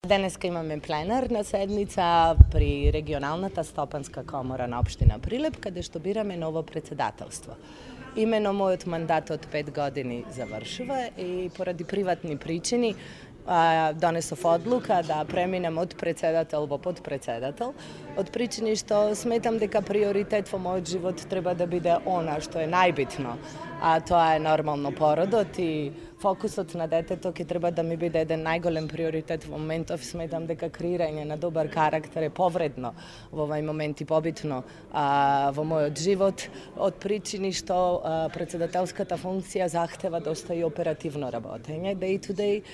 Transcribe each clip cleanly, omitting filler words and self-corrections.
Денеска имаме пленарна седница при регионалната стопанска комора на општина Прилеп, каде што бираме ново председателство. Имено мојот мандат од 5 години завршува и поради приватни причини донесов одлука да преминем од председател во подпредседател, од причини што сметам дека приоритет во мојот живот треба да биде она што е најбитно, а тоа е нормално породот и фокусот на детето ќе треба да ми биде еден најголем приоритет во моментов. Сметам дека креирање на добар карактер е повредно во овај момент и побитно во мојот живот, од причини што председателската функција захтева доста и оперативно работење. Day to day,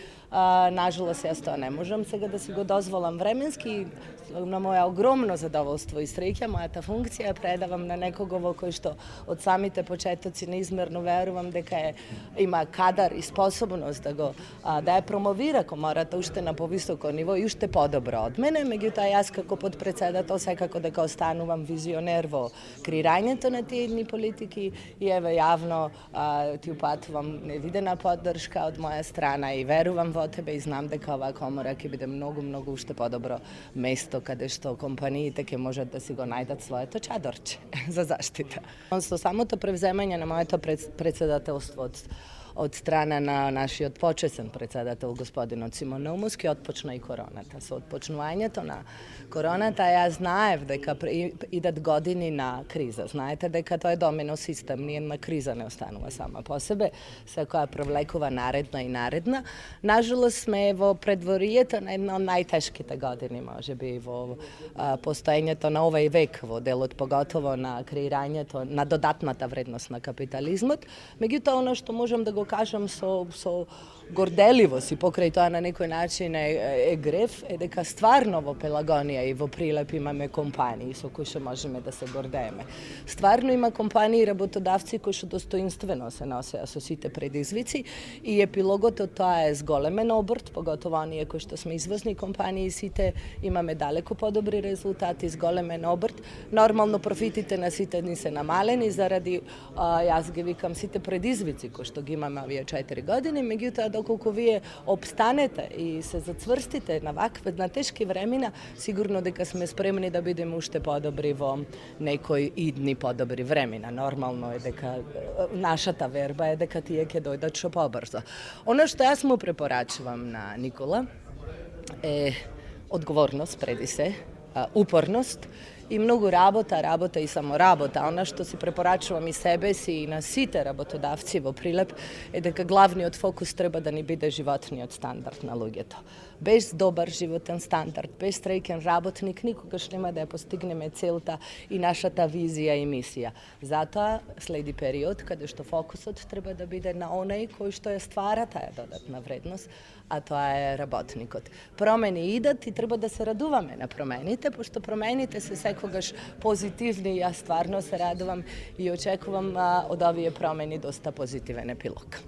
нажалост, јас тоа не можам сега да си го дозволам временски. На моја огромно задоволство и среќа, мојата функција предавам на некого во кој што од самите почетоци неизмерно верувам дека има кадар и способност да ја промовира комората уште на повисоко ниво и уште подобро од мене. Меѓутоа, јас како подпредседател секако дека останувам визионер во креирањето на тие едни политики и еве јавно ти упатувам невидена поддршка од моја страна и верувам во тебе и знам дека оваа комора ќе биде многу уште подобро место каде што компаниите ќе можат да си го најдат своето чадорче за заштита. Со самото превземање на моето председателство од страна на нашиот почесен председател господинот Симон Наумовски отпочна и короната. Со отпочнувањето на короната јас знаев дека идат години на криза. Знаете дека тоа е домино систем, ниедна криза не останува сама по себе, секоја провлекува наредна и наредна. Нажалост сме во предворието на една од најтешките години, можеби во постоењето на овај век, во делот поготово на креирањето на додатната вредност на капитализмот. Меѓутоа, оно што можам да го кажам со горделивост и покрај тоа на некој начин е греф, е дека стварно во Пелагонија и во Прилеп имаме компании со кои што можеме да се гордееме. Стварно има компании и работодавци кои што достоинствено се носеа со сите предизвици и епилогот од тоа е зголемен обрт, поготово оние кои што сме извозни компании, сите имаме далеку подобри резултати, зголемен обрт. Нормално профитите на сите ни се намалени заради, јас ги викам, сите предизвици кои што ги имаме овие 4 години, меѓутоа доколку вие обстанете и се зацврстите на тешки времена, сигурно дека сме спремни да бидеме уште подобри во некои идни подобри времена. Нормално е дека нашата верба е дека тие ќе дојдат што побрзо. Оно што јас му препорачувам на Никола е одговорност преди се, упорност и многу работа и само работа. Она што си препорачувам и себе си и на сите работодавци во Прилеп е дека главниот фокус треба да ни биде животниот стандард на луѓето. Без добар животен стандард, без среќен работник, никогаш нема да ја постигнеме целта и нашата визија и мисија. Затоа следи период каде што фокусот треба да биде на онај кој што ја ствара таа додатна вредност, а тоа е работникот. Промени идат и треба да се радуваме на промените, пошто промените се секогаш позитивни и јас стварно се радувам и очекувам од овие промени доста позитивен епилог.